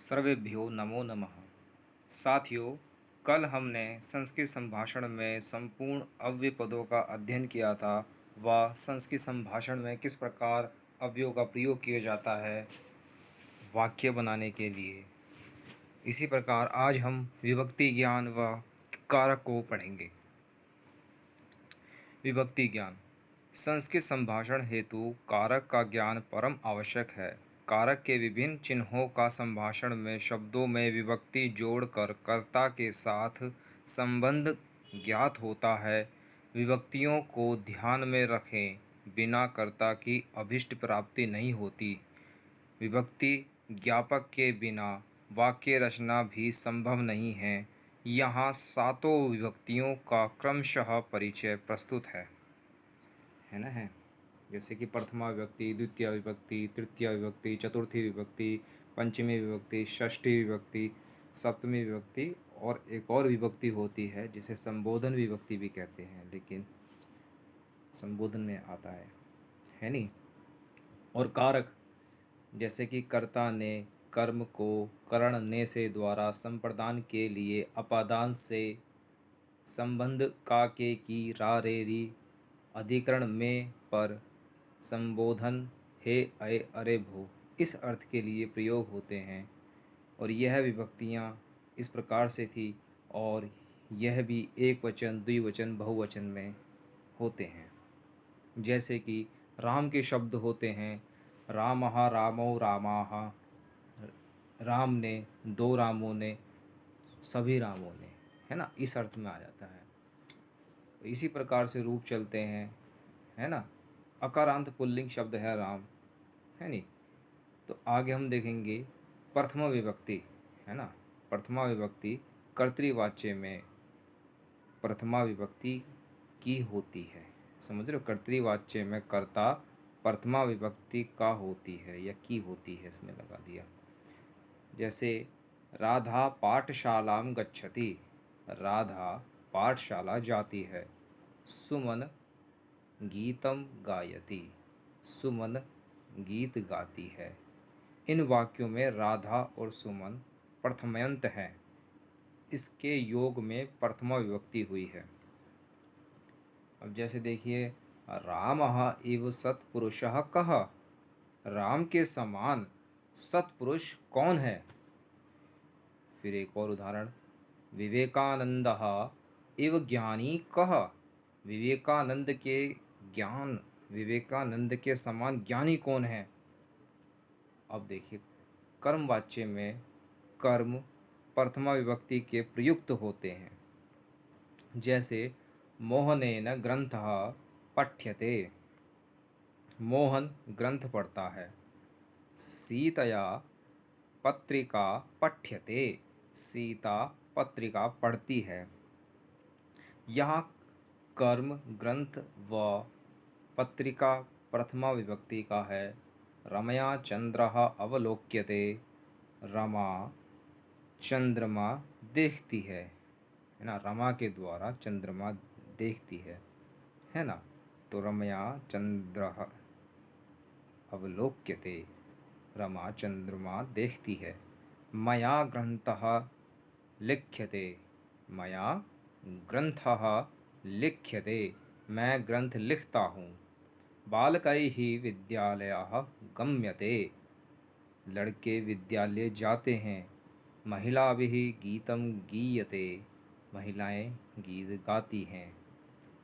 सर्वेभ्यो नमो नमः। साथियों, कल हमने संस्कृत संभाषण में संपूर्ण अव्यय पदों का अध्ययन किया था व संस्कृत संभाषण में किस प्रकार अव्ययों का प्रयोग किया जाता है वाक्य बनाने के लिए। इसी प्रकार आज हम विभक्ति ज्ञान व कारक को पढ़ेंगे। विभक्ति ज्ञान। संस्कृत संभाषण हेतु कारक का ज्ञान परम आवश्यक है। कारक के विभिन्न चिन्हों का संभाषण में शब्दों में विभक्ति जोड़कर कर्ता के साथ संबंध ज्ञात होता है। विभक्तियों को ध्यान में रखें बिना कर्ता की अभीष्ट प्राप्ति नहीं होती। विभक्ति ज्ञापक के बिना वाक्य रचना भी संभव नहीं है। यहाँ सातों विभक्तियों का क्रमशः परिचय प्रस्तुत है ना है। जैसे कि प्रथमा विभक्ति, द्वितीय विभक्ति, तृतीय विभक्ति, चतुर्थी विभक्ति, पंचमी विभक्ति, षष्ठी विभक्ति, सप्तमी विभक्ति और एक और विभक्ति होती है जिसे संबोधन विभक्ति भी कहते हैं, लेकिन संबोधन में आता है नहीं। और कारक, जैसे कि कर्ता ने कर्म को करण ने से द्वारा संप्रदान के लिए अपादान से संबंध का के की रा रे री अधिकरण में पर संबोधन हे अय अरे भो इस अर्थ के लिए प्रयोग होते हैं। और यह विभक्तियाँ इस प्रकार से थी और यह भी एक वचन, द्विवचन, बहुवचन में होते हैं। जैसे कि राम के शब्द होते हैं रामः, रामौ, रामाः, राम ने, दो रामों ने, सभी रामों ने, है ना, इस अर्थ में आ जाता है। इसी प्रकार से रूप चलते हैं, है ना। अकारांत पुल्लिंग शब्द है राम, है नहीं। तो आगे हम देखेंगे प्रथमा विभक्ति, है ना। प्रथमा विभक्ति कर्तृवाच्य में प्रथमा विभक्ति की होती है। समझ रहे हो, कर्तृवाच्य में कर्ता प्रथमा विभक्ति का होती है या की होती है, इसमें लगा दिया। जैसे राधा पाठशालां गच्छति, राधा पाठशाला जाती है। सुमन गीतम गायति, सुमन गीत गाती है। इन वाक्यों में राधा और सुमन प्रथमांत हैं। इसके योग में प्रथमा विभक्ति हुई है। अब जैसे देखिए रामः इव सत्पुरुषः कः, राम के समान सत्पुरुष कौन है। फिर एक और उदाहरण विवेकानंदः इव ज्ञानी कः, विवेकानंद के ज्ञान, विवेकानंद के समान ज्ञानी कौन है। अब देखिए कर्म वाच्य में कर्म प्रथमा विभक्ति के प्रयुक्त होते हैं। जैसे मोहनेन ग्रंथः पठ्यते, मोहन ग्रंथ पढ़ता है। सीतया पत्रिका पठ्यते, सीता पत्रिका पढ़ती है। यहाँ कर्म ग्रंथ व पत्रिका प्रथमा विभक्ति का है। रमया चंद्रः अवलोक्यते, रमा चंद्रमा देखती है ना। रमा के द्वारा चंद्रमा देखती है ना। तो रमया चंद्रः अवलोक्यते, रमा चंद्रमा देखती है। मया ग्रंथः लिख्यते, मया ग्रंथः लिख्यते, मैं ग्रंथ लिखता हूँ। बालकैः विद्यालयः गम्यते, लड़के विद्यालय जाते हैं। महिलाभिः गीतं गीयते, महिलाएं गीत गाती हैं।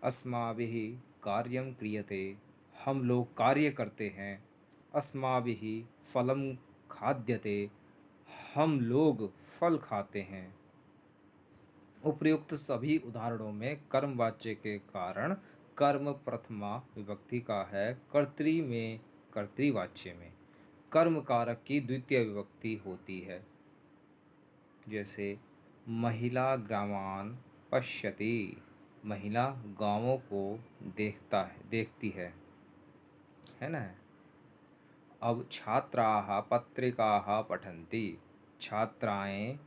अस्माभिः कार्यं क्रियते, हम लोग कार्य करते हैं। अस्माभिः फलं खाद्यते, हम लोग फल खाते हैं। उपर्युक्त सभी उदाहरणों में कर्मवाच्य के कारण कर्म प्रथमा विभक्ति का है। कर्तरी में, कर्तृवाच्य में कर्म कारक की द्वितीय विभक्ति होती है। जैसे महिला ग्रामान् पश्यति, महिला गांवों को देखती है ना। अब छात्राः पत्रिकाः पठन्ति, छात्राएं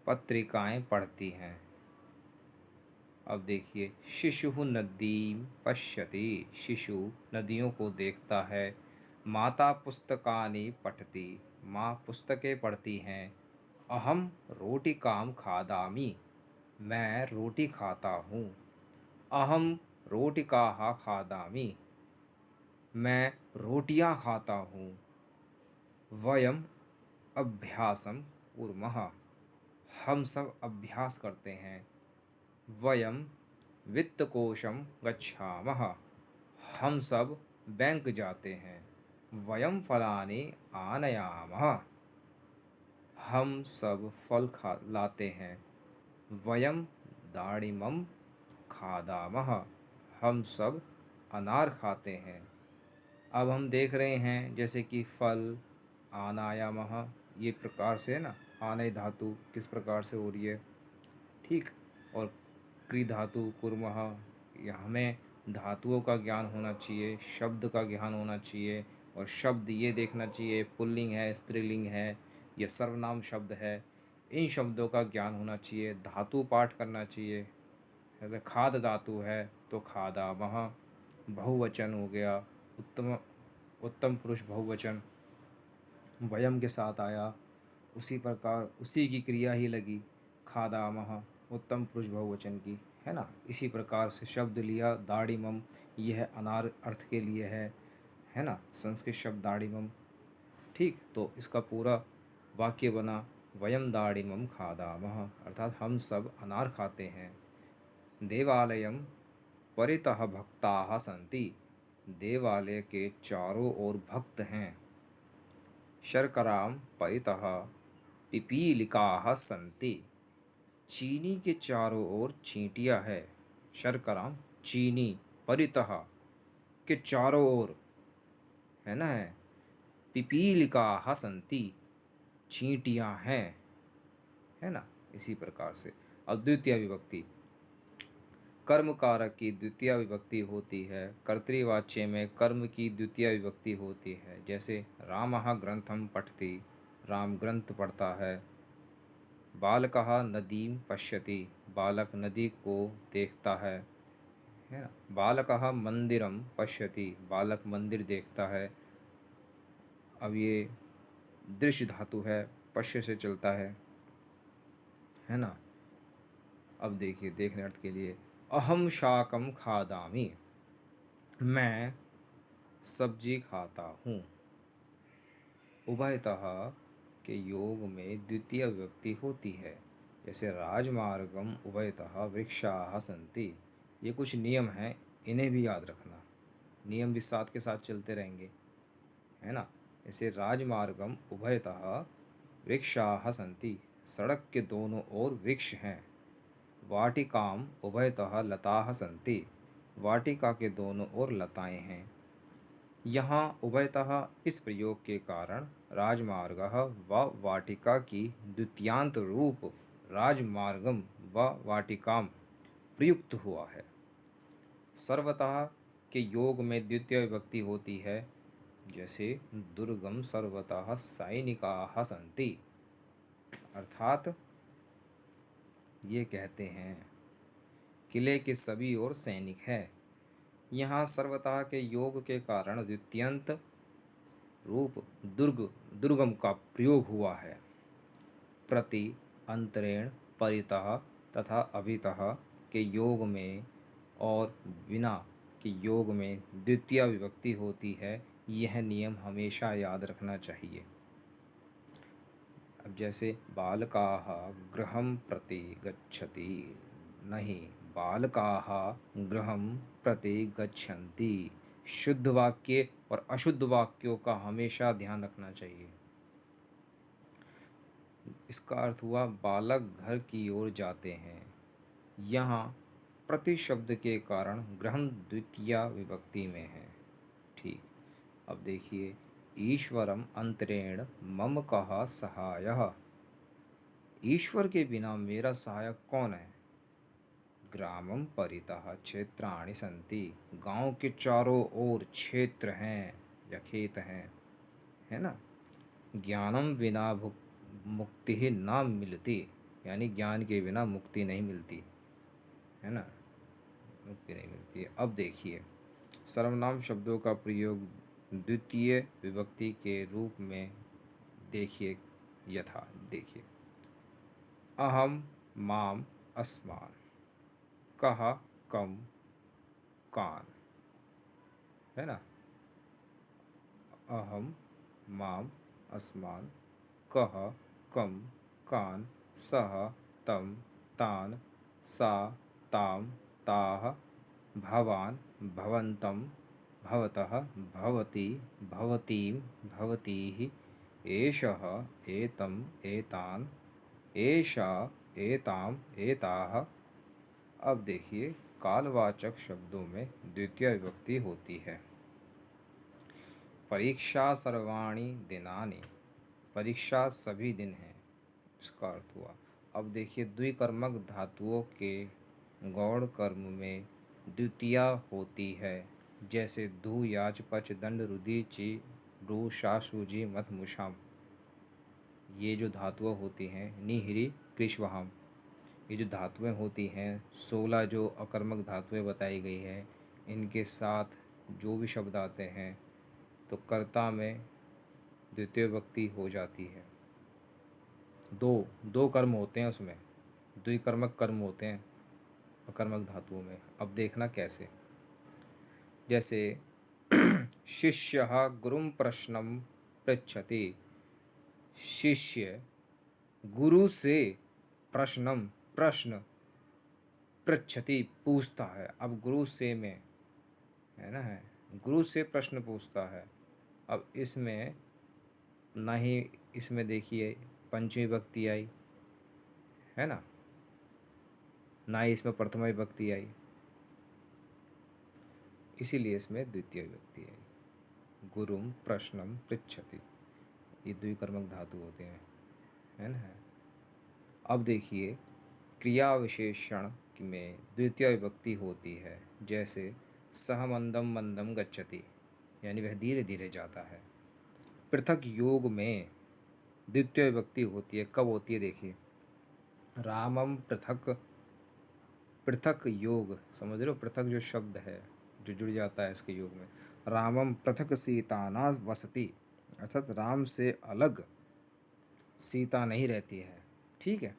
पत्रिकाएं पढ़ती हैं। अब देखिए शिशुः नदीं पश्यति, शिशु नदियों को देखता है। माता पुस्तकानि पठति, माँ पुस्तकें पढ़ती हैं। अहम रोटिकां खादामि, मैं रोटी खाता हूँ। अहम रोटिकाः खादामि, मैं रोटियाँ खाता हूँ। वयम अभ्यासम कुर्मः, हम सब अभ्यास करते हैं। वयम वित्तकोशम गच्छामः, हम सब बैंक जाते हैं। वयम फलानि आनयामः, हम सब फल खा लाते हैं। वयम दाडिमम खादामः, हम सब अनार खाते हैं। अब हम देख रहे हैं जैसे कि फल, आनायामः, ये प्रकार से ना आनय धातु किस प्रकार से हो रही है, ठीक। और क्री धातु कुर्मः, यह हमें धातुओं का ज्ञान होना चाहिए, शब्द का ज्ञान होना चाहिए। और शब्द ये देखना चाहिए पुल्लिंग है, स्त्रीलिंग है, या सर्वनाम शब्द है, इन शब्दों का ज्ञान होना चाहिए। धातु पाठ करना चाहिए। जैसे खाद धातु है तो खादामः, बहुवचन हो गया, उत्तम उत्तम पुरुष बहुवचन वयम के साथ आया, उसी प्रकार उसी की क्रिया ही लगी, खादामः उत्तम पुरुष बहुवचन की, है ना। इसी प्रकार से शब्द लिया दाड़िमम, यह अनार अर्थ के लिए है ना, संस्कृत शब्द दाड़िमम, ठीक। तो इसका पूरा वाक्य बना वयम दाड़िमम खादामः, अर्थात हम सब अनार खाते हैं। देवालयम परितः भक्ताः सन्ति, देवालय के चारों ओर भक्त हैं। शर्करां परितः पिपीलिकाः सन्ति, चीनी के चारों ओर चींटियाँ है। शर्करां चीनी, परितः के चारों ओर, है ना, है। पिपीलिकाः सन्ति, चींटियाँ हैं, है ना। इसी प्रकार से अब द्वितीय विभक्ति, कर्म कारक की द्वितीय विभक्ति होती है। कर्तृवाच्य में कर्म की द्वितीय विभक्ति होती है। जैसे रामः ग्रंथम पठति, राम ग्रंथ पढ़ता है। बालकः नदीं पश्यति, बालक नदी को देखता है ना। बालकः मंदिरम पश्यति, बालक मंदिर देखता है। अब ये दृश्य धातु है, पश्य से चलता है ना। अब देखिए देखने अर्थ के लिए, अहम शाकम खादामि, मैं सब्जी खाता हूँ। उभयतः के योग में द्वितीय विभक्ति होती है। जैसे राजमार्गम उभयतः वृक्षाः सन्ति, ये कुछ नियम हैं, इन्हें भी याद रखना। नियम भी साथ के साथ चलते रहेंगे, है ना। जैसे राजमार्गम उभयतः वृक्षाः सन्ति, सड़क के दोनों ओर वृक्ष हैं। वाटिकाम उभयतः लताः सन्ति, वाटिका के दोनों ओर लताएं हैं। यहाँ उभयतः इस प्रयोग के कारण राजमार्गः व वाटिका की द्वितीयांत रूप राजमार्गम व वाटिकाम प्रयुक्त हुआ है। सर्वतः के योग में द्वितीय विभक्ति होती है। जैसे दुर्गम सर्वतः सैनिकाः सन्ति, अर्थात ये कहते हैं किले के सभी ओर सैनिक है। यहाँ सर्वतः के योग के कारण द्वितीयंत रूप दुर्गम का प्रयोग हुआ है। प्रति, अंतरेण, परितः तथा अभितः के योग में और बिना के योग में द्वितीय विभक्ति होती है। यह नियम हमेशा याद रखना चाहिए। अब जैसे बालकाः गृहं प्रति गच्छति, नहीं, बालकाः गृहं प्रति गच्छन्ति। शुद्ध वाक्य और अशुद्ध वाक्यों का हमेशा ध्यान रखना चाहिए। इसका अर्थ हुआ बालक घर की ओर जाते हैं। यहाँ प्रति शब्द के कारण ग्रहण द्वितीय विभक्ति में है, ठीक। अब देखिए, ईश्वरम अंतरेण मम कः सहायः, ईश्वर के बिना मेरा सहायक कौन है। ग्रामम परितः क्षेत्राणि सन्ति, गांव के चारों ओर क्षेत्र हैं या खेत हैं, है ना। ज्ञानम बिना मुक्ति न मिलती, यानी ज्ञान के बिना मुक्ति नहीं मिलती, है ना, मुक्ति नहीं मिलती है। अब देखिए, सर्वनाम शब्दों का प्रयोग द्वितीय विभक्ति के रूप में देखिए यथा, देखिए अहम माम अस्मान, कह कम कान, है ना। अहम माम अस्मान, कह कम कान, सह तम तान, सा ताम ताः, भवान भवन्तं भवतः भवती भवतीं भवतीः, एषः एतं एतान्, एषा एताम एताः। अब देखिए कालवाचक शब्दों में द्वितीय विभक्ति होती है। परीक्षा सर्वाणि दिनानि, परीक्षा सभी दिन है, इसका अर्थ हुआ। अब देखिए द्विकर्मक धातुओं के गौण कर्म में द्वितीया होती है, जैसे धू याच पच दंड रुदि ची रू शा सूजी मत मुशाम। ये जो धातुएं होती हैं निहिरी कृष्वहाम, ये जो धातुएं होती हैं 16 जो अकर्मक धातुएं बताई गई हैं, इनके साथ जो भी शब्द आते हैं तो कर्ता में द्वितीय विभक्ति हो जाती है। दो दो कर्म होते हैं उसमें, द्विकर्मक कर्म होते हैं अकर्मक धातुओं में। अब देखना कैसे, जैसे शिष्यः गुरुं प्रश्नं पृच्छति, शिष्य गुरु से प्रश्नम प्रश्न पृच्छति पूछता है। अब गुरु से में है ना, है गुरु से प्रश्न पूछता है। अब इसमें ना ही इसमें देखिए पंचमी विभक्ति आई, है ना ही इसमें प्रथमा विभक्ति आई, इसीलिए इसमें द्वितीय विभक्ति आई। गुरुम प्रश्नम पृच्छति, ये द्विकर्मक धातु होते हैं, है ना। अब देखिए क्रिया विशेषण में द्वितीय विभक्ति होती है, जैसे सह मंदम मंदम गच्छति, यानी वह धीरे धीरे जाता है। पृथक योग में द्वितीय विभक्ति होती है, कब होती है देखिए, रामम पृथक, पृथक योग समझ रहे हो, पृथक जो शब्द है जो जुड़ जाता है इसके योग में, रामम पृथक सीताना वसति, अर्थात राम से अलग सीता नहीं रहती है, ठीक है।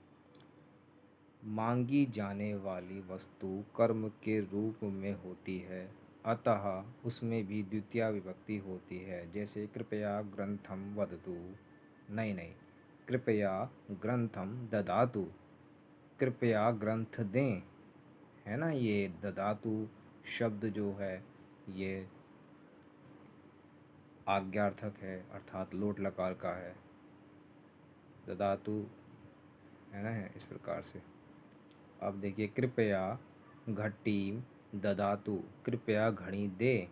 मांगी जाने वाली वस्तु कर्म के रूप में होती है, अतः उसमें भी द्वितीया विभक्ति होती है, जैसे कृपया ग्रंथम वदतु, नहीं नहीं, कृपया ग्रंथम ददातु, कृपया ग्रंथ दें, है ना। ये ददातु शब्द जो है ये आज्ञार्थक है, अर्थात लोट लकार का है, ददातु, है ना, है इस प्रकार से। अब देखिए कृपया घटीम ददातु, कृपया घड़ी दे,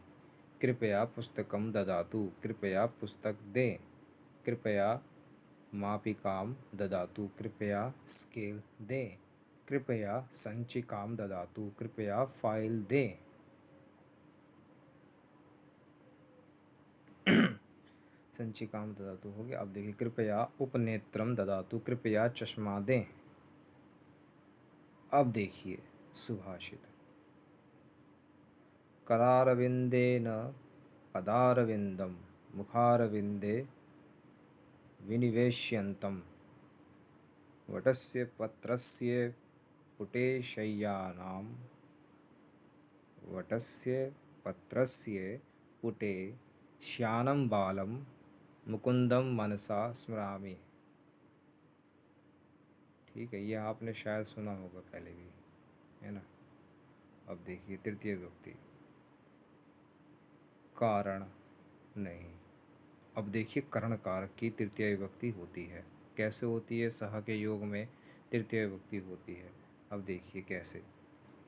कृपया पुस्तकम ददातु, कृपया पुस्तक दे, कृपया मापिकाम ददातु, कृपया स्केल दे, कृपया संचिकाम ददातु, कृपया फाइल दे। संचिकाम ददातु हो गया। अब देखिए कृपया उपनेत्रम ददातु, कृपया चश्मा दें। अब देखिए सुभाषित, करारविंदेन पदारविंदम मुखारविंदे विनिवेश्यन्तं, वटस्य पत्रस्य पुटे शय्यानां, वटस्य पत्रस्य पुटे श्यानं बालं मुकुंदम मनसा स्मरामि। ठीक है, ये आपने शायद सुना होगा पहले भी, है ना। अब देखिए तृतीय विभक्ति, कारण नहीं। अब देखिए कर्ण कारक की तृतीय विभक्ति होती है, कैसे होती है, सह के योग में तृतीय विभक्ति होती है। अब देखिए कैसे,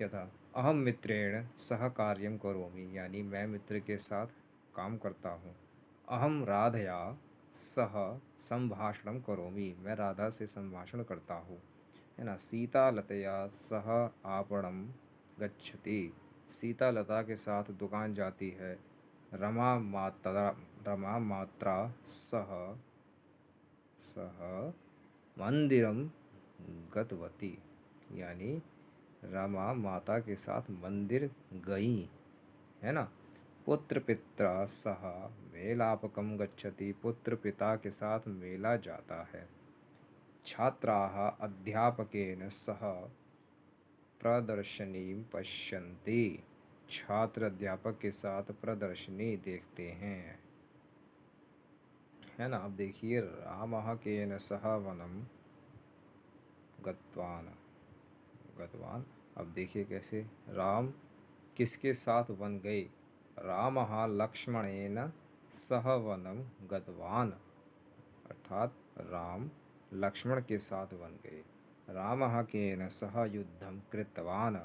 यथा अहम मित्रेण सह कार्यम करोमि, यानी मैं मित्र के साथ काम करता हूँ। अहम राधया सह संभाषणम करोमि, मैं राधा से संभाषण करता हूँ, है ना। सीता लतया सह आपणम गच्छति, सीता लता के साथ दुकान जाती है। रमा मात्रा सह सह मंदिरम गतवती, यानी रमा माता के साथ मंदिर गई, है ना। पुत्र पित्रा सह मेलापकम गच्छति, पुत्र पिता के साथ मेला जाता है। छात्राः अध्यापकेन सह प्रदर्शनीं पश्यन्ति, छात्र अध्यापक के साथ प्रदर्शनी देखते हैं, है ना। अब देखिए, रामः केन सह वनम गतवान, गतवान। अब देखिए कैसे, राम किसके साथ वन गए, रामः लक्ष्मणेन सह वनम गतवान, अर्थात राम लक्ष्मण के साथ वन गए। रामः केन सह युद्धम कृतवान,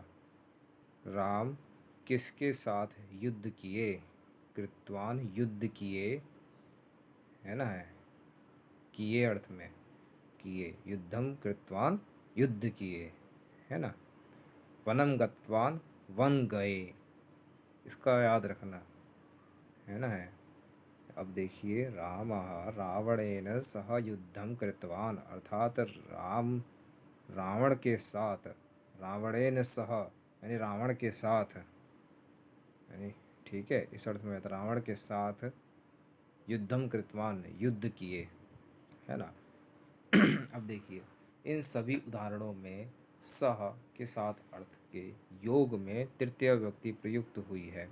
राम किसके साथ युद्ध किए, कृतवान युद्ध किए, है ना, है किए अर्थ में, किए, युद्धम कृतवान युद्ध किए, है ना। वनम गतवान वन गए, इसका याद रखना, है ना, है। अब देखिए, रामः रावणेन सह युद्धम कृतवान, अर्थात राम रावण के साथ, रावणेन सह यानी रावण के साथ, यानी ठीक है, इस अर्थ में रावण के साथ युद्धम कृतवान युद्ध किए, है ना। अब देखिए, इन सभी उदाहरणों में सह के साथ अर्थ के योग में तृतीय विभक्ति प्रयुक्त हुई है।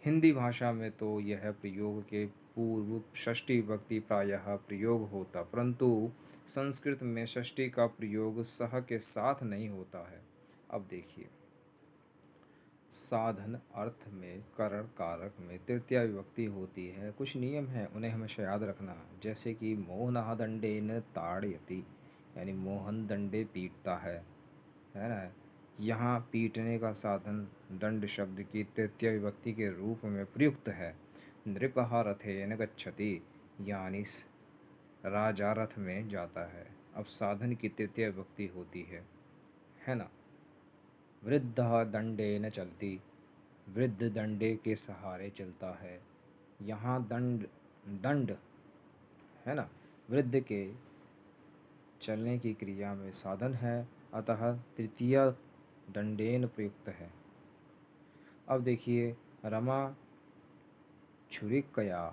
हिंदी भाषा में तो यह प्रयोग के पूर्व षष्ठी विभक्ति प्रायः प्रयोग होता, परंतु संस्कृत में षष्ठी का प्रयोग सह के साथ नहीं होता है। अब देखिए, साधन अर्थ में करण कारक में तृतीया विभक्ति होती है। कुछ नियम हैं, उन्हें हमेशा याद रखना, जैसे कि मोहनः दंडेन ताड़यति, यानी मोहन दंडे पीटता है ना। यहाँ पीटने का साधन दंड शब्द की तृतीय विभक्ति के रूप में प्रयुक्त है। नृपः रथेन गच्छति, यानी राजा रथ में जाता है। अब साधन की तृतीय विभक्ति होती है ना। वृद्धः दंडेन चलति, वृद्ध दंडे के सहारे चलता है। यहाँ दंड दंड है ना, वृद्ध के चलने की क्रिया में साधन है, अतः तृतीय दंडेन प्रयुक्त है। अब देखिए, रमा छुरिकया,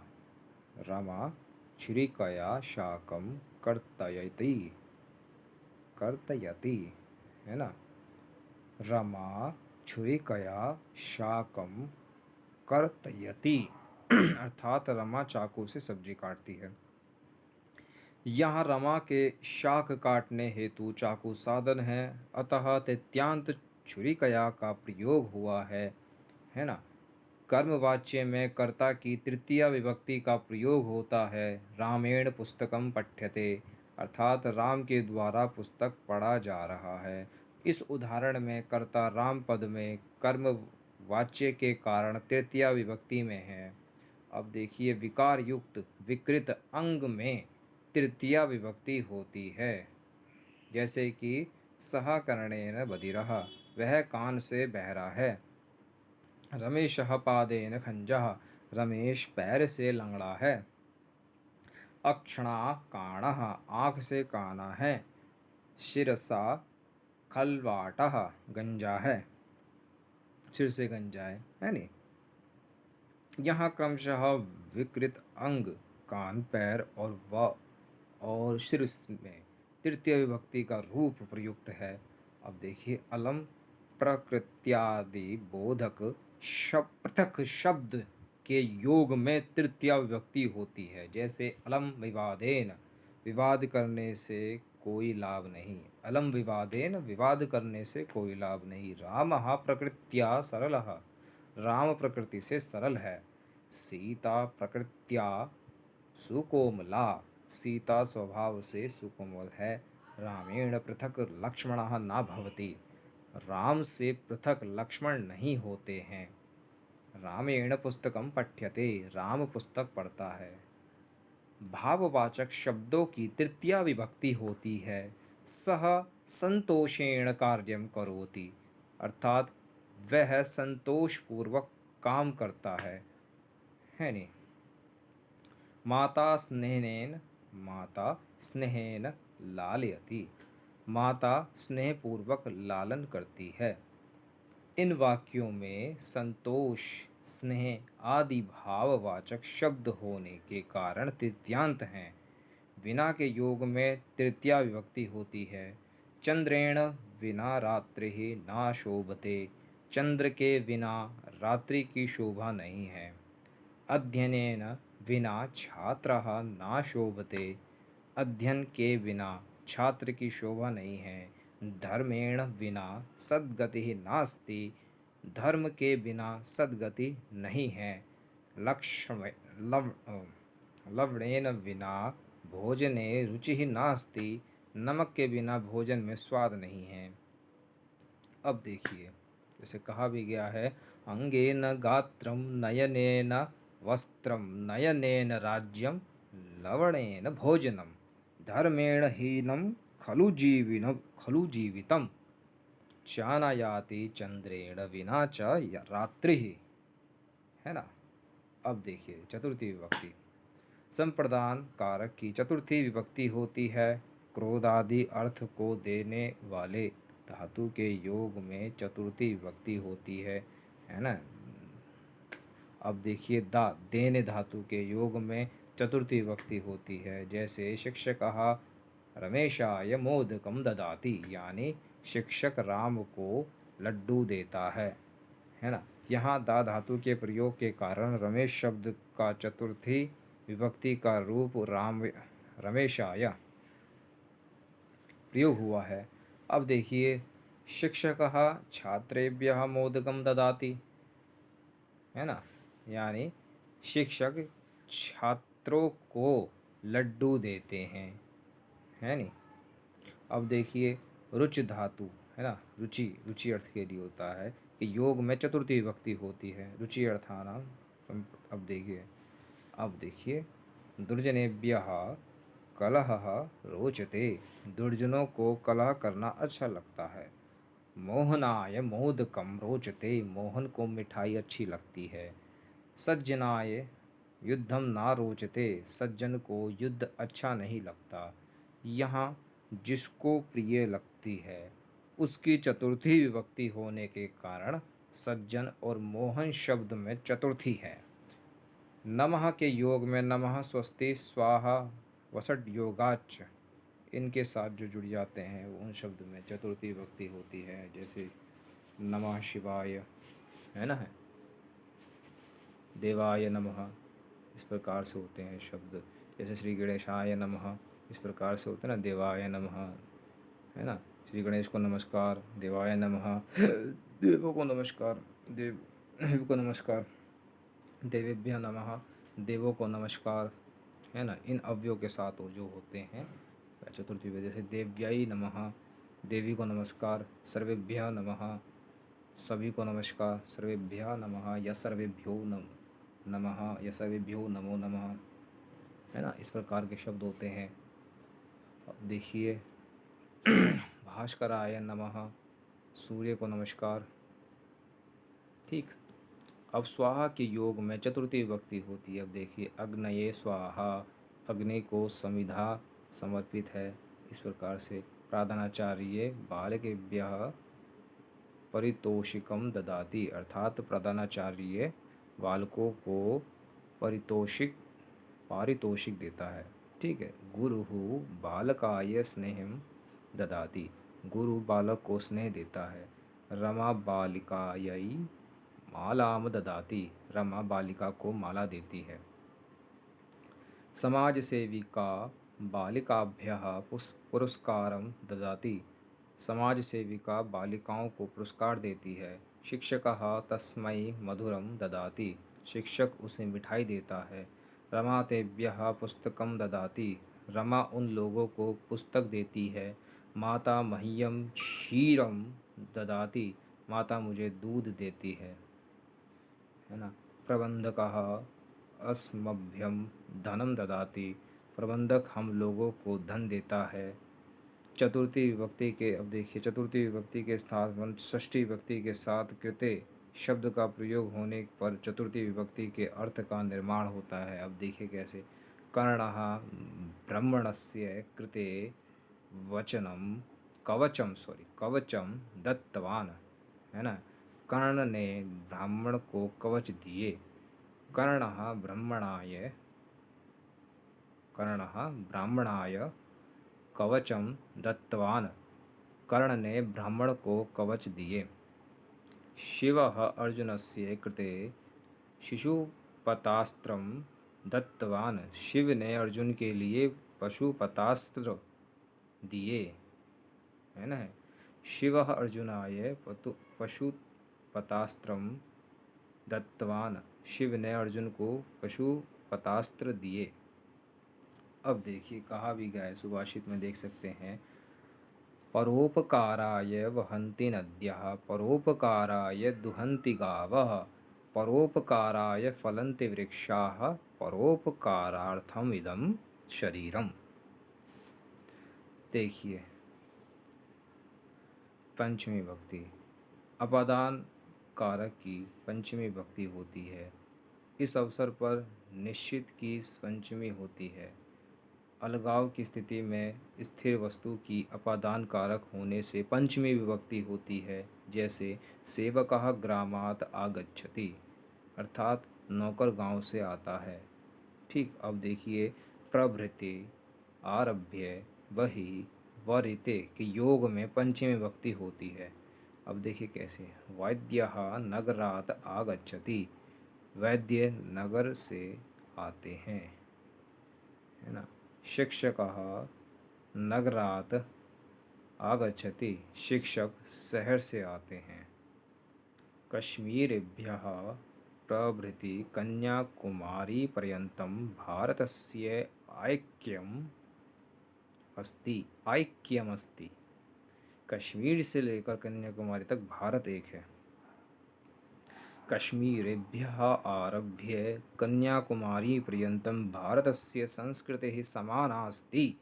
रमा छुरिकया शाकम कर्तयति, कर्तयति, है ना। रमा छुरिकया शाकम कर्तयति, अर्थात रमा चाकू से सब्जी काटती है। यहाँ रमा के शाक काटने हेतु चाकू साधन है, अतः तृतीयांत छुरिकया का प्रयोग हुआ है ना। कर्मवाच्य में कर्ता की तृतीय विभक्ति का प्रयोग होता है। रामेण पुस्तकम पठ्यते, अर्थात राम के द्वारा पुस्तक पढ़ा जा रहा है। इस उदाहरण में कर्ता राम पद में कर्म वाच्य के कारण तृतीय विभक्ति में है। अब देखिए, विकार युक्त विकृत अंग में तृतीय विभक्ति होती है, जैसे कि सह कर्णेन बधिरः, वह कान से बहरा है। रमेशः पादेन खंजः, रमेश पैर से लंगड़ा है। अक्षणा काणः, आँख से काना है। शिरसा खलवाटः, गंजा है, सिर से गंजा है नहीं। यहाँ क्रमशः विकृत अंग कान, पैर और सिर में तृतीय विभक्ति का रूप प्रयुक्त है। अब देखिए, अलम प्रकृत्यादि बोधक पृथक शब्द के योग में तृतीय विभक्ति होती है, जैसे अलम विवादेन, विवाद करने से कोई लाभ नहीं। अलम विवादेन, विवाद करने से कोई लाभ नहीं। रामः प्रकृत्या सरलः, राम प्रकृति से सरल है। सीता प्रकृत्या सुकोमला, सीता स्वभाव से सुकोमल है। रामेण पृथक लक्ष्मणः न भवति, राम से पृथक लक्ष्मण नहीं होते हैं। रामेण पुस्तकम पठ्यते, राम पुस्तक पढ़ता है। भाववाचक शब्दों की तृतीया विभक्ति होती है। सह संतोषेण कार्यम करोति, अर्थात वह संतोषपूर्वक काम करता है नहीं। माता स्नेहेन, माता स्नेहेन लालयति, माता स्नेहपूर्वक लालन करती है। इन वाक्यों में संतोष स्नेह आदि भाववाचक शब्द होने के कारण तृतीयांत हैं। विना के योग में तृतीया विभक्ति होती है। चंद्रेण विना रात्रिः ना शोभते। चंद्र के बिना रात्रि की शोभा नहीं है। अध्ययनेन विना छात्रः ना शोभते। अध्ययन के बिना छात्र की शोभा नहीं है। धर्मेण बिना सद्गतिः नास्ति। धर्म के बिना सद्गति नहीं है। लक्ष्य लवणेन बिना भोजने रुचिः नास्ति। नमक के बिना भोजन में स्वाद नहीं है। अब देखिए, जैसे कहा भी गया है, अंगेन गात्रम नयनेन वस्त्रम नयनेन राज्यम लवणेन भोजनम धर्मेण हीनम खलु जीवितम चानायाति चंद्रेण विना च रात्रि, है ना। अब देखिए चतुर्थी विभक्ति। संप्रदान कारक की चतुर्थी विभक्ति होती है। क्रोध आदि अर्थ को देने वाले धातु के योग में चतुर्थी विभक्ति होती है ना। अब देखिए देने धातु के योग में चतुर्थी विभक्ति होती है। जैसे शिक्षकः रमेशाय मोदकम ददाति, यानी शिक्षक राम को लड्डू देता है ना। यहाँ दा धातु के प्रयोग के कारण रमेश शब्द का चतुर्थी विभक्ति का रूप रमेशाय प्रयोग हुआ है। अब देखिए, शिक्षकः छात्रेभ्यः मोदकम ददाति, है ना, यानी शिक्षक छात्रों को लड्डू देते हैं, है नी। अब देखिए रुच धातु, है ना, रुचि अर्थ के लिए होता है कि योग में चतुर्थी विभक्ति होती है। रुचि अर्थानाम। अब देखिए दुर्जनेभ्यः कलहः रोचते। दुर्जनों को कलह करना अच्छा लगता है। मोहनाय मोदकम रोचते। मोहन को मिठाई अच्छी लगती है। सज्जनाय युद्धम ना रोचते। सज्जन को युद्ध अच्छा नहीं लगता। यहाँ जिसको प्रिय लगती है उसकी चतुर्थी विभक्ति होने के कारण सज्जन और मोहन शब्द में चतुर्थी है। नमः के योग में नमः, स्वस्ति, स्वाहा, वसट योगाच, इनके साथ जो जुड़ जाते हैं वो उन शब्द में चतुर्थी विभक्ति होती है। जैसे नमः शिवाय, है ना, है देवाय नमः, इस प्रकार से होते हैं शब्द। जैसे श्री गणेशाय नमः, इस प्रकार से होते हैं ना, देवाय नमः, है ना। श्री गणेश को नमस्कार, देवाय नमः, देवों को नमस्कार, देव को नमस्कार, देवेभ्य नमः, देवों को नमस्कार, है ना। इन अव्ययों के साथ वो जो होते हैं चतुर्थी में, जैसे देव्याई नमः, देवी को नमस्कार, सर्वेभ्यः नमः, सभी को नमस्कार, सर्वेभ्यः नमः या सर्वेभ्यो नमः या सर्वेभ्यो नमो नमः, है ना। इस प्रकार के शब्द होते हैं। अब देखिए भास्कराय नमः, सूर्य को नमस्कार, ठीक। अब स्वाहा के योग में चतुर्थी विभक्ति होती है। अब देखिए अग्नये स्वाहा, अग्नि को समिधा समर्पित है। इस प्रकार से प्रधानाचार्य बालकेभ्यः परितोषिकम ददाति, अर्थात प्रधानाचार्य बालकों को पारितोषिक देता है, ठीक है। गुरुः बालकाय स्नेहम ददाति, गुरु बालक को स्नेह देता है। रमा बालिकायै मालाम ददाति, रमा बालिका को माला देती है। समाज सेविका बालिकाभ्यः पुरस्कारम ददाति, समाज सेविका बालिकाओं को पुरस्कार देती है। शिक्षकः तस्मै मधुरम ददाति, शिक्षक उसे मिठाई देता है। रमा तेभ्यः पुस्तकम ददाति, रमा उन लोगों को पुस्तक देती है। माता मह्यम क्षीरम ददाति, माता मुझे दूध देती है ना। प्रबंधकः अस्मभ्यम धनम ददाति, प्रबंधक हम लोगों को धन देता है। चतुर्थी विभक्ति के, अब देखिए चतुर्थी विभक्ति के स्थान षष्ठी विभक्ति के साथ कृते शब्द का प्रयोग होने पर चतुर्थी विभक्ति के अर्थ का निर्माण होता है। अब देखिए कैसे, कर्णः ब्राह्मणस्य कृते कवचम दत्तवान, है ना। कर्ण ने ब्राह्मण को कवच दिए। कर्णः ब्रह्मणाय कर्णः ब्राह्मणाय कवचम दत्तवान। कर्ण ने ब्राह्मण को कवच दिए। शिवः अर्जुनस्य कृते शिशुपतास्त्रं दत्तवान। शिव ने अर्जुन के लिए पशुपतास्त्र दिए, है ना। शिवः अर्जुनाय पशुपतास्त्रं दत्तवान। शिव ने अर्जुन को पशुपतास्त्र दिए। अब देखिए कहा भी गया है, सुभाषित में देख सकते हैं, परोपकाराय वहन्ति नद्यः, परोपकाराय दुहन्ति गावः, परोपकाराय फलन्ति वृक्षाः, परोपकारार्थम इदं शरीरम। देखिए पंचमी भक्ति, अपादान कारक की पंचमी भक्ति होती है। इस अवसर पर निश्चित की पंचमी होती है। अलगाव की स्थिति में स्थिर वस्तु की अपादान कारक होने से पंचमी विभक्ति होती है। जैसे सेवकः ग्रामात् आगच्छति, अर्थात नौकर गांव से आता है। ठीक, अब देखिए प्रभृति, आरभ्य, बहि, वरिते के योग में पंचमी विभक्ति होती है। अब देखिए कैसे, वैद्यः नगरात् आगच्छति, वैद्य नगर से आते हैं, है ना। शिक्षकः नगरात् आगच्छति, शिक्षक शहर से आते हैं। कश्मीरेभ्यः प्रभृति कन्याकुमारी पर्यन्तं भारतस्य ऐक्यमस्ति। कश्मीर से लेकर कन्याकुमारी तक भारत एक है। कश्मीरेभ्यः आरभ्य कन्याकुमारी पर्यन्तं भारतस्य संस्कृतिः समाना अस्ति।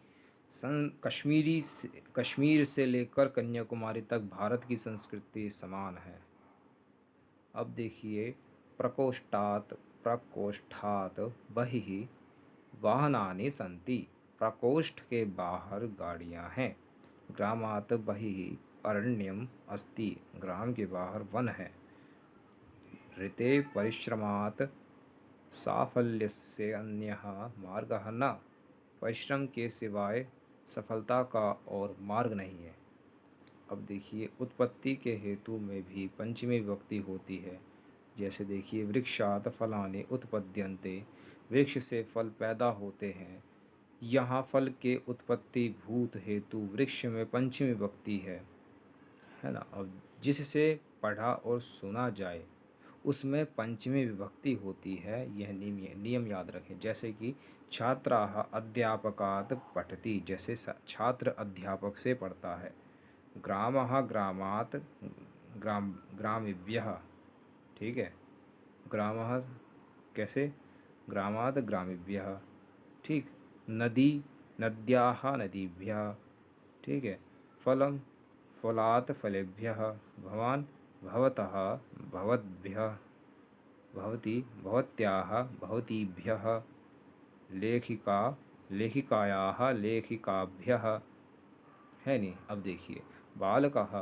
कश्मीर से लेकर कन्याकुमारी तक भारत की संस्कृति समान है। अब देखिए प्रकोष्ठात् बहिः वाहनानि सन्ति, प्रकोष्ठ के बाहर गाड़ियां हैं। ग्रामात् बहिः अरण्यम अस्ति, ग्राम के बाहर वन है। ऋते परिश्रमात् साफल्यस्य अन्यः मार्गः न, परिश्रम के सिवाय सफलता का और मार्ग नहीं है। अब देखिए उत्पत्ति के हेतु में भी पंचमी विभक्ति होती है। जैसे देखिए वृक्षात् फलानि उत्पद्यन्ते, वृक्ष से फल पैदा होते हैं। यहाँ फल के उत्पत्ति भूत हेतु वृक्ष में पंचमी विभक्ति है ना। अब जिससे पढ़ा और सुना जाए उसमें पंचमी विभक्ति होती है, यह नियम याद रखें। जैसे कि छात्राः अध्यापकात् पठति, जैसे छात्र अध्यापक से पढ़ता है। ग्रामः ग्रामात् ग्रामेभ्यः, ठीक है। ग्रामः कैसे, ग्रामात् ग्रामेभ्यः, ठीक। नदी नद्याः नदीभ्यः, ठीक है। फलं फलात् फलेभ्यः, भवान् भवतः भवद्भ्यः, भवती भवत्याः भवतीभ्यः, लेखिका लेखिकायाः लेखिकाभ्यः, है नहीं। अब देखिए बालकः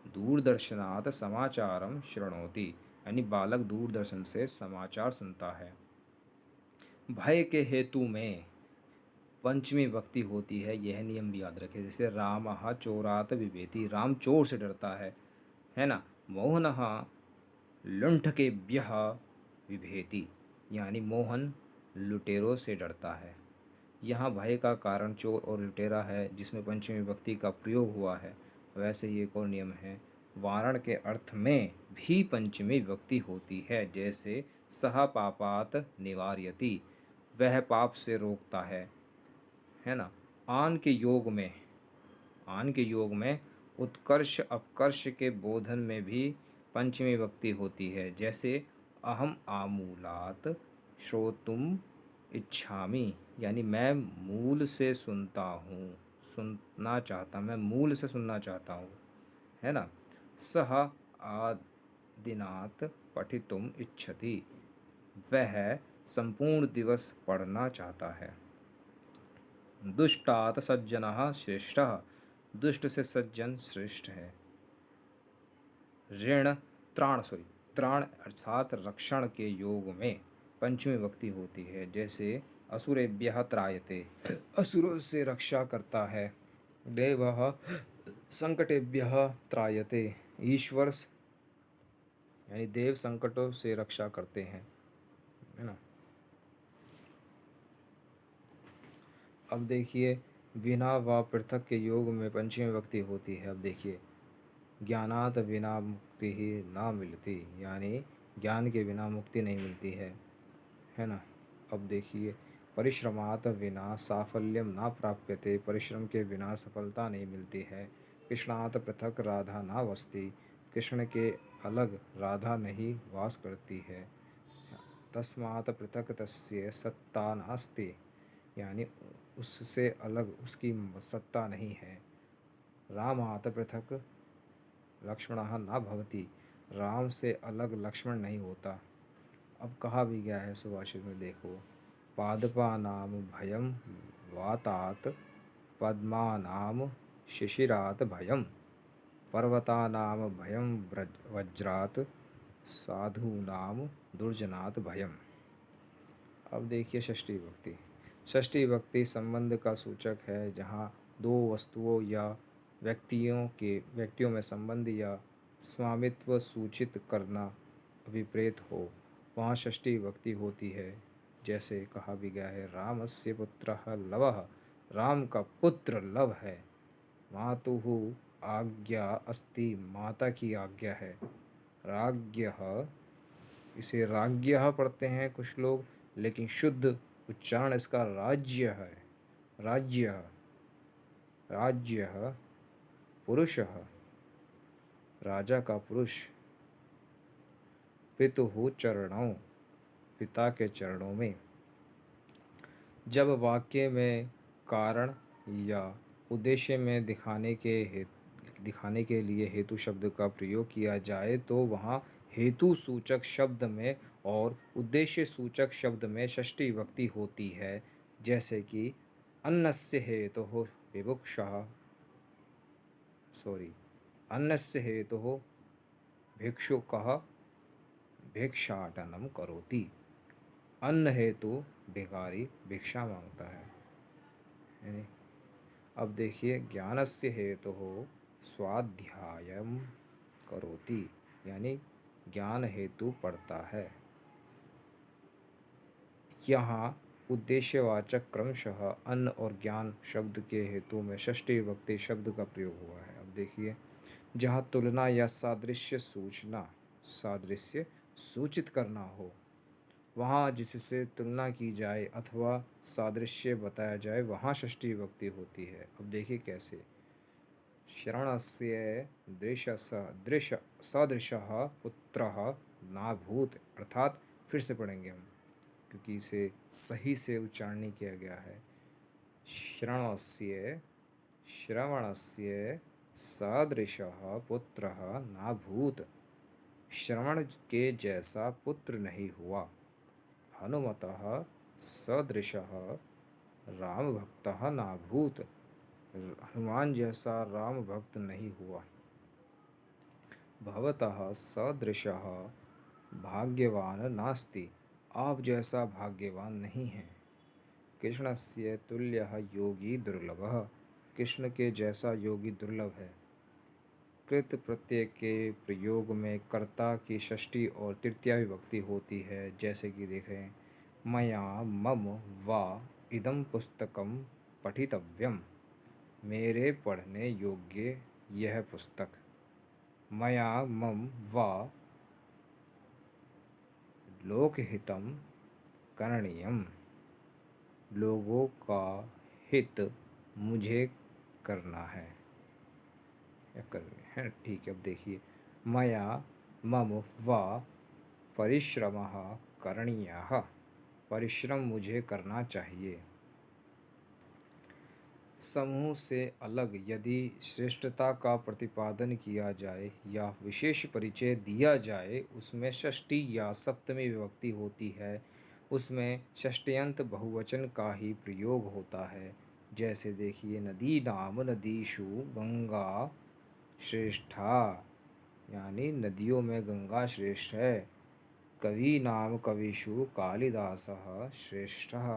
दूरदर्शनात् समाचारं शृणोति, यानी बालक दूरदर्शन से समाचार सुनता है। भय के हेतु में पंचमी विभक्ति होती है, यह नियम भी याद रखें। जैसे रामः चोरात् बिभेति, राम चोर से डरता है ना। मोहनः लुण्ठकेभ्यः बिभेति, यानी मोहन लुटेरों से डरता है। यहाँ भय का कारण चोर और लुटेरा है, जिसमें पंचमी विभक्ति का प्रयोग हुआ है। वैसे ही एक और नियम है, वारण के अर्थ में भी पंचमी विभक्ति होती है। जैसे सह पापात् निवारयति, वह पाप से रोकता है ना। आन के योग में उत्कर्ष अपकर्ष के बोधन में भी पंचमी विभक्ति होती है। जैसे अहम आमूलात् श्रोतुम इच्छामि, यानी मैं मूल से सुनता हूँ, मैं मूल से सुनना चाहता हूँ, है ना। सह आदिनात् पठितुम इच्छति, वह संपूर्ण दिवस पढ़ना चाहता है। दुष्टात् सज्जनः श्रेष्ठः, दुष्ट से सज्जन श्रेष्ठ है। ऋण त्राण अर्थात रक्षण के योग में पंचमी विभक्ति होती है। जैसे असुरेभ्यः त्रायते, असुरों से रक्षा करता है। देवः संकटेभ्यः त्रायते, ईश्वर यानी देव संकटों से रक्षा करते हैं, है ना। अब देखिए विना व पृथक के योग में पंचमी विभक्ति होती है। अब देखिए ज्ञानात बिना मुक्ति ही ना मिलती, यानी ज्ञान के बिना मुक्ति नहीं मिलती है ना। अब देखिए परिश्रमात बिना साफल्यम ना प्राप्यते, परिश्रम के बिना सफलता नहीं मिलती है। कृष्णात पृथक राधा ना वसती, कृष्ण के अलग राधा नहीं वास करती है। तस्मात् पृथक तस्य सत्ता नास्ति, यानी उससे अलग उसकी सत्ता नहीं है। रामात पृथक लक्ष्मणः न भवति, राम से अलग लक्ष्मण नहीं होता। अब कहा भी गया है सुभाषित में, देखो पादपानाम भयम वातात्, पद्मानाम शिशिरात् भयम, पर्वतानाम भयम वज्रात्, साधूनाम दुर्जनात् भयम। अब देखिए षष्ठी विभक्ति। षष्ठी विभक्ति संबंध का सूचक है। जहाँ दो वस्तुओं या व्यक्तियों में संबंध या स्वामित्व सूचित करना अभिप्रेत हो, वहाँ षष्ठी विभक्ति होती है। जैसे कहा भी गया है रामस्य पुत्रः लवः, राम का पुत्र लव है। मातुः आज्ञा अस्ति, माता की आज्ञा है। राज्ञः, इसे राज्ञः पढ़ते हैं कुछ लोग, लेकिन शुद्ध उच्चारण इसका राज्य है। राज्य, राज्य पुरुषः, राजा का पुरुष। पितुः चरणों, पिता के चरणों में। जब वाक्य में कारण या उद्देश्य में दिखाने के लिए हेतु शब्द का प्रयोग किया जाए तो वहाँ हेतु सूचक शब्द में और उद्देश्य सूचक शब्द में षष्ठी विभक्ति होती है। जैसे कि अन्नस्य हेतुः विवक्षः, अन्नस्य हेतुः भिक्षुकः भिक्षाटनं करोति। अन्न हेतु भिखारी भिक्षा मांगता है। अब देखिए ज्ञानस्य हेतुः स्वाध्यायं करोति, यानी ज्ञान हेतु पढ़ता है। यहाँ उद्देश्यवाचक क्रमशः अन्न और ज्ञान शब्द के हेतु में षष्ठी विभक्ति शब्द का प्रयोग हुआ है। अब देखिए जहाँ तुलना या सादृश्य सूचित करना हो, वहाँ जिससे तुलना की जाए अथवा सादृश्य बताया जाए, वहाँ षष्ठी विभक्ति होती है। अब देखिए कैसे। शरणस्य सदृशः पुत्रः नाभूत, अर्थात फिर से पढ़ेंगे हम क्योंकि इसे सही से उच्चारण नहीं किया गया है। श्रवणस्य सदृशः पुत्रः नाभूत, श्रवण के जैसा पुत्र नहीं हुआ। हनुमतः सदृशः राम भक्तः नाभूत, हनुमान जैसा राम भक्त नहीं हुआ। भवतः सदृशः भाग्यवान नास्ति, आप जैसा भाग्यवान नहीं है। कृष्णस्य तुल्यः योगी दुर्लभः, कृष्ण के जैसा योगी दुर्लभ है। कृत प्रत्यय के प्रयोग में कर्ता की षष्ठी और तृतीया विभक्ति होती है। जैसे कि देखें मया मम वा इदं पुस्तकं पठितव्यम, मेरे पढ़ने योग्य यह पुस्तक। मया मम वा लोकहितं करणीयम, लोगों का हित मुझे करना है या करनी है। ठीक है। अब देखिए मया मम वा परिश्रमः करणीयः, परिश्रम मुझे करना चाहिए। समूह से अलग यदि श्रेष्ठता का प्रतिपादन किया जाए या विशेष परिचय दिया जाए, उसमें षष्ठी या सप्तमी विभक्ति होती है। उसमें षष्ट्यंत बहुवचन का ही प्रयोग होता है। जैसे देखिए नदी नाम नदीषु गंगा श्रेष्ठा, यानी नदियों में गंगा श्रेष्ठ है। कवि नाम कविषु कालिदासः श्रेष्ठः।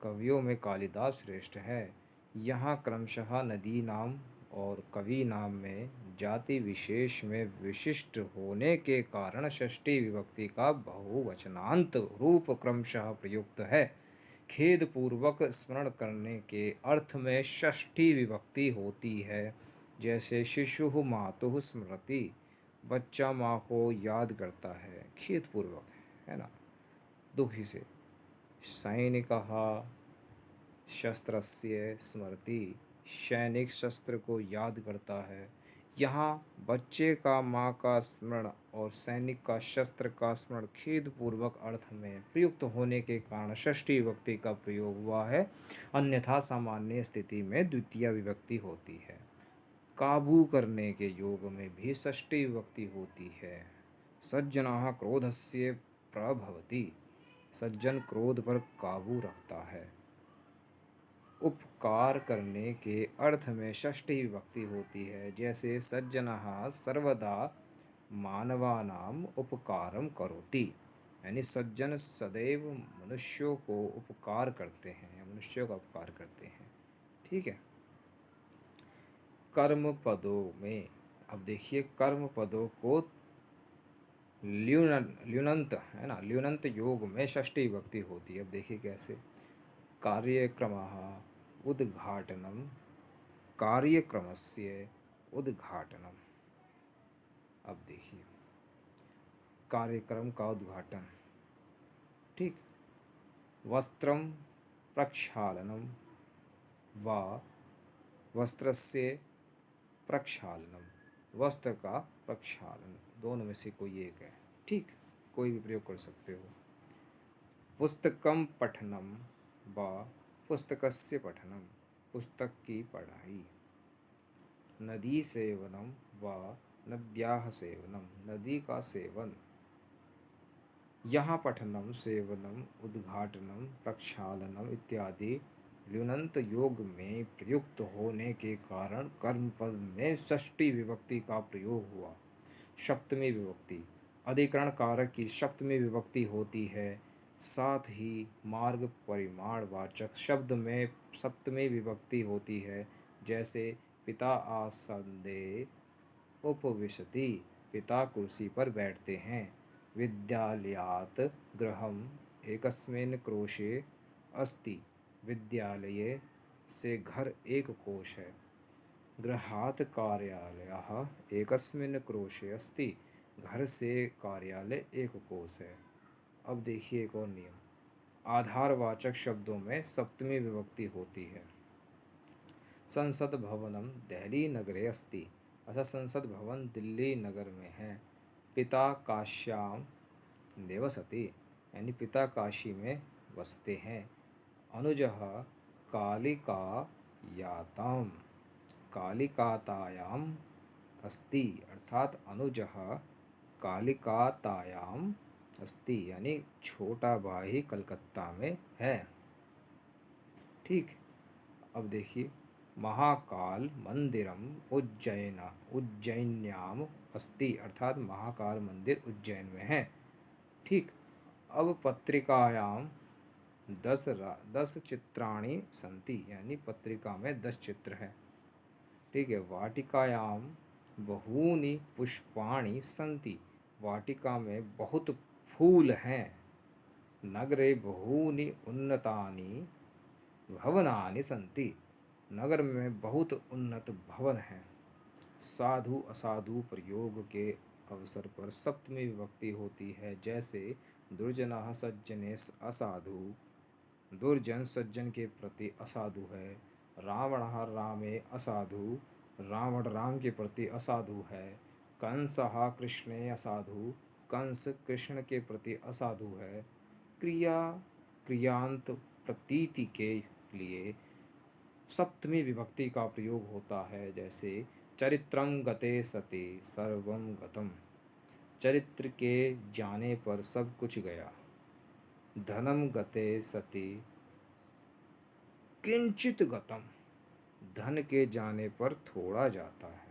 कवियों में कालिदास श्रेष्ठ है। यहाँ क्रमशः नदी नाम और कवि नाम में जाति विशेष में विशिष्ट होने के कारण षष्ठी विभक्ति का बहुवचनांत रूप क्रमशः प्रयुक्त है। खेद पूर्वक स्मरण करने के अर्थ में षष्ठी विभक्ति होती है। जैसे शिशुः मातुः स्मरति, बच्चा माँ को याद करता है। खेद पूर्वक है ना, दुखी से। सैनिकः शस्त्रस्य स्मरति, सैनिक शस्त्र को याद करता है। यहाँ बच्चे का माँ का स्मरण और सैनिक का शस्त्र का स्मरण खेद पूर्वक अर्थ में प्रयुक्त होने के कारण षष्ठी विभक्ति का प्रयोग हुआ है। अन्यथा सामान्य स्थिति में द्वितीय विभक्ति होती है। काबू करने के योग में भी षष्ठी विभक्ति होती है। सज्जनः क्रोधस्य प्रभवति, सज्जन क्रोध पर काबू रखता है। उपकार करने के अर्थ में षष्ठी विभक्ति होती है। जैसे सज्जनः सर्वदा मानवानाम उपकारम करोति, यानी सज्जन सदैव मनुष्यों को उपकार करते हैं या मनुष्यों का उपकार करते हैं। ठीक है। कर्म पदों में अब देखिए, कर्म पदों को ल्युनंत है ना, ल्युनंत योग में षष्ठी विभक्ति होती है। अब देखिए कैसे। कार्यक्रमः उद्घाटनम, कार्यक्रमस्य उद्घाटनम। अब देखिए, कार्यक्रम का उद्घाटन। ठीक। वस्त्रम प्रक्षालनम व वस्त्रस्य प्रक्षालनम, वस्त्र का प्रक्षालन, दोनों में से कोई एक है। ठीक, कोई भी प्रयोग कर सकते हो। पुस्तकम पठनम व पुस्तकस्य पठनम, पुस्तक की पढ़ाई। नदी सेवनम व नद्याः सेवनम, नदी का सेवन। यहाँ पठनम, सेवनम, उद्घाटनम, प्रक्षालनम इत्यादि ल्युनंत योग में प्रयुक्त होने के कारण कर्मपद में षष्ठी विभक्ति का प्रयोग हुआ। सप्तमी विभक्ति, अधिकरण कारक की सप्तमी विभक्ति होती है। साथ ही मार्ग परिमाण वाचक शब्द में सप्तमी विभक्ति होती है। जैसे पिता आसन्दे उपविशति, पिता कुर्सी पर बैठते हैं। विद्यालयात् गृहम् एकस्मिन् क्रोशे अस्ति, विद्यालय से घर एक कोश है। गृहात् कार्यालयः एकस्मिन् क्रोशे अस्ति, घर से कार्यालय एक कोश है। अब देखिए एक और नियम। आधारवाचक शब्दों में सप्तमी विभक्ति होती है। संसद भवनम दिल्ली नगरे अस्ति, अच्छा संसद भवन दिल्ली नगर में है। पिता काश्याम निवसति, यानी पिता काशी में बसते हैं। अनुजः कालिकायाताम, कालिकातायाम अस्ति, अर्थात अनुजः कालिकातायाम अस्ति, यानी छोटा भाई कलकत्ता में है। ठीक। अब देखिए, महाकाल मंदिरम उज्जैन्याम अस्ति, अर्थात महाकाल मंदिर उज्जैन में है। ठीक। अब पत्रिकायाम 10 चित्राणि सन्ति, यानी पत्रिका में 10 चित्र हैं। ठीक है। वाटिकायाम बहूनि पुष्पाणि सन्ति, वाटिका में बहुत फूल हैं। नगरे बहूनि उन्नतानि भवनानि सन्ति, नगर में बहुत उन्नत भवन हैं। साधु असाधु प्रयोग के अवसर पर सप्तमी विभक्ति होती है। जैसे दुर्जनः सज्जने असाधु, दुर्जन सज्जन के प्रति असाधु है। रावणः रामे असाधु, रावण राम के प्रति असाधु है। कंसः कृष्णे असाधु, कंस कृष्ण के प्रति असाधु है। क्रिया क्रियांत प्रतीति के लिए सप्तमी विभक्ति का प्रयोग होता है। जैसे चरित्रं गते सति सर्वं गतम, चरित्र के जाने पर सब कुछ गया। धनम गते सति किंचित गतम, धन के जाने पर थोड़ा जाता है।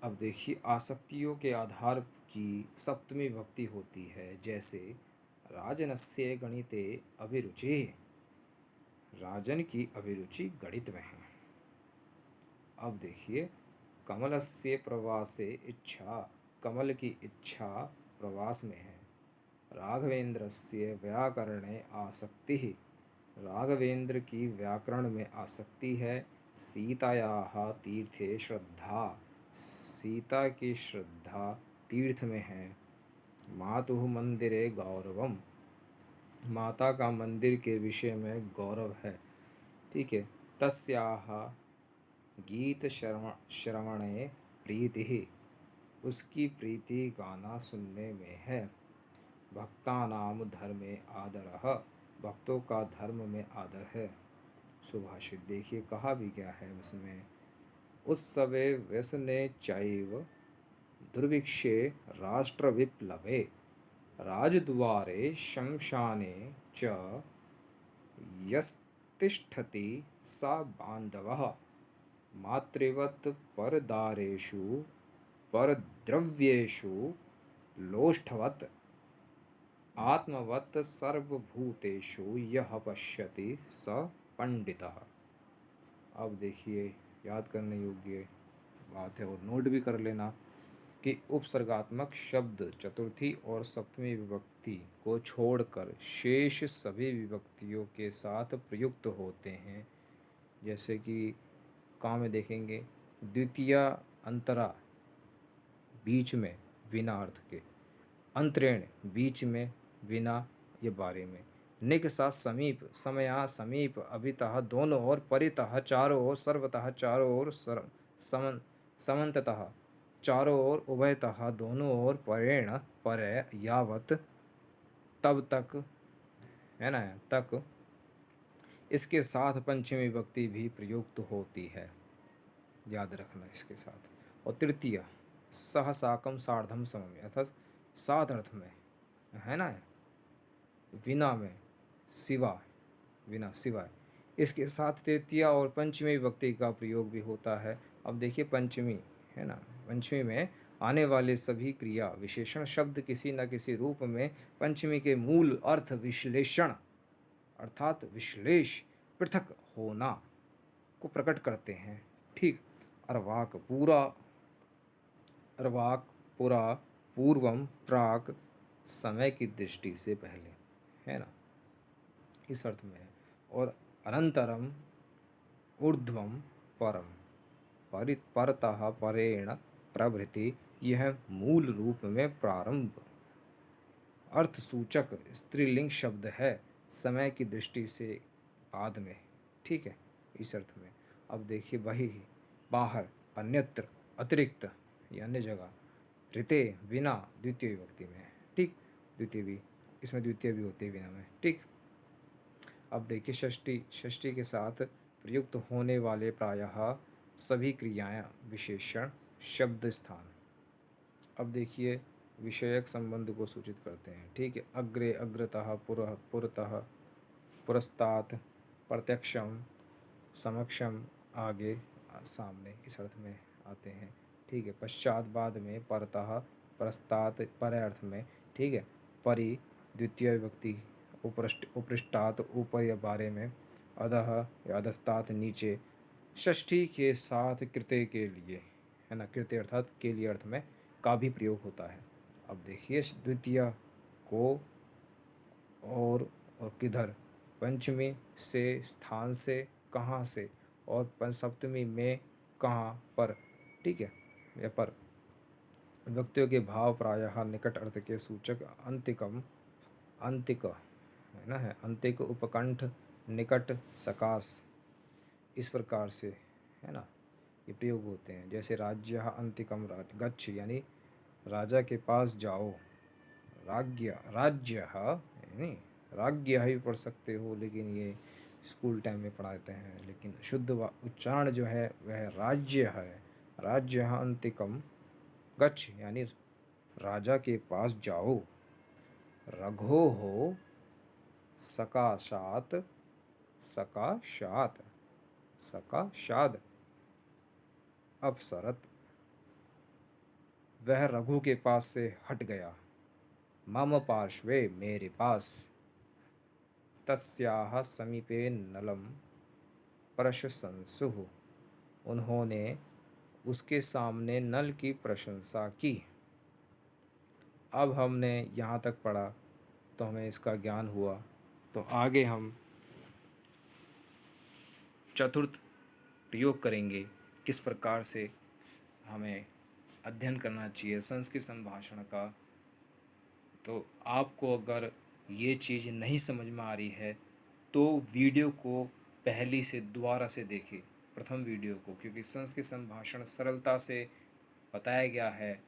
अब देखिए आसक्तियों के आधार की सप्तमी विभक्ति होती है, जैसे राजनस्य गणिते अभिरुचि, राजन की अभिरुचि गणित में है। अब देखिए कमलस्य प्रवासे इच्छा, कमल की इच्छा प्रवास में है। राघवेंद्रस्य व्याकरणे आसक्तिः, राघवेंद्र की व्याकरण में आसक्ति है। सीतायाः तीर्थे श्रद्धा, सीता की श्रद्धा तीर्थ में है। मातुः मंदिरे गौरवम, माता का मंदिर के विषय में गौरव है। ठीक है। तस्याः गीत श्रवणे प्रीतिः, उसकी प्रीति गाना सुनने में है। भक्तानाम धर्मे आदरः, भक्तों का धर्म में आदर है। सुभाषित देखिए कहा भी क्या है उसमें, उत्सवे व्यसने चैव दुर्भिक्षे राष्ट्र विप्लवे, राजद्वारे शमशाने च यस्तिष्ठति सा बान्धवः, मातृवत् परदारेषु परद्रव्येषु लोष्ठवत्, आत्मवत् सर्वभूतेषु यः पश्यति स पंडितः। अब देखिए याद करने योग्य बात है और नोट भी कर लेना कि उपसर्गात्मक शब्द चतुर्थी और सप्तमी विभक्ति को छोड़कर शेष सभी विभक्तियों के साथ प्रयुक्त होते हैं। जैसे कि काम में देखेंगे द्वितीया अंतरा बीच में बिना अर्थ के, अंतरेण बीच में बिना ये बारे में, निकषा समीप, समया समीप, अभितः दोनों ओर, परितः चारों ओर, सर्वतः चारों ओर, समन्ततः चारों ओर, उभयतः दोनों ओर, परेण परे, यावत तब तक, है ना, तक। इसके साथ पंचमी विभक्ति भी प्रयुक्त होती है, याद रखना इसके साथ। और तृतीया सह साकम सार्धम समम, अर्थात सात अर्थ में, है ना, विना में, सिवा, विना सिवाय, इसके साथ तृतीया और पंचमी विभक्ति का प्रयोग भी होता है। अब देखिए पंचमी, है ना, पंचमी में आने वाले सभी क्रिया विशेषण शब्द किसी न किसी रूप में पंचमी के मूल अर्थ विश्लेषण अर्थात विश्लेष पृथक होना को प्रकट करते हैं। ठीक। अर्वाक पूरा, अर्वाक पुरा, पूर्वम प्राक, समय की दृष्टि से पहले, है ना, इस अर्थ में है। और अनंतरम, ऊर्ध्वम, परम, परतः, परेण, प्रभृति, यह मूल रूप में प्रारंभ अर्थ सूचक स्त्रीलिंग शब्द है, समय की दृष्टि से बाद में। ठीक है, इस अर्थ में। अब देखिए वही बाहर, अन्यत्र, अतिरिक्त, ये अन्य जगह, ऋते बिना द्वितीय विभक्ति में। ठीक, द्वितीय भी, इसमें द्वितीय भी होती है बिना में। ठीक। अब देखिए षष्ठी, षष्ठी के साथ प्रयुक्त होने वाले प्रायः सभी क्रियाएं विशेषण शब्द स्थान। अब देखिए विषयक संबंध को सूचित करते हैं। ठीक है, अग्रे, अग्रतः, पुरः, पुरतः, पुरस्तात्, प्रत्यक्षम, समक्षम, आगे, सामने, इस अर्थ में आते हैं। ठीक है, पश्चात, बाद में, परतः, प्रस्तात्, पर अर्थ में। ठीक है, परि द्वितीय विभक्ति, उपृष्टात, ऊपर या बारे में, अधः या अधस्तात्, नीचे। षष्ठी के साथ कृत्य के लिए, है ना, कृत्य अर्थात के लिए अर्थ में का भी प्रयोग होता है। अब देखिए द्वितीय को और किधर, पंचमी से, स्थान से, कहाँ से, और सप्तमी में कहाँ पर। ठीक है, या पर। व्यक्तियों के भाव प्रायः निकट अर्थ के सूचक अंतिकम, अंतिक, है ना, है अंतिक, उपकंठ, निकट, सकाश, इस प्रकार से, है ना, ये प्रयोग होते हैं। जैसे राज्य अंतिकम गच्छ, यानी राजा के पास जाओ। राज्य, राज्य यानी राज्य ही पढ़ सकते हो, लेकिन ये स्कूल टाइम में पढ़ाते हैं, लेकिन शुद्ध उच्चारण जो है वह राज्य है। राज्य अंतिकम गच्छ, यानी राजा के पास जाओ। रघो हो सकाशात, सकाशात, सकाशाद, अपसरत। वह रघु के पास से हट गया। मम पार्श्वे, मेरे पास। तस्याः समीपे नलं प्रशंसुः, उन्होंने उसके सामने नल की प्रशंसा की। अब हमने यहाँ तक पढ़ा तो हमें इसका ज्ञान हुआ। तो आगे हम चतुर्थ प्रयोग करेंगे, किस प्रकार से हमें अध्ययन करना चाहिए संस्कृत संभाषण का। तो आपको अगर ये चीज़ नहीं समझ में आ रही है तो वीडियो को पहली से दोबारा से देखें, प्रथम वीडियो को, क्योंकि संस्कृत संभाषण सरलता से बताया गया है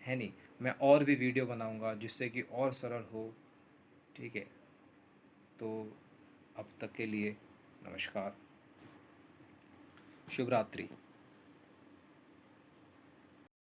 नहीं। मैं और भी वीडियो बनाऊंगा जिससे कि और सरल हो। ठीक है, तो अब तक के लिए नमस्कार, शुभ रात्रि।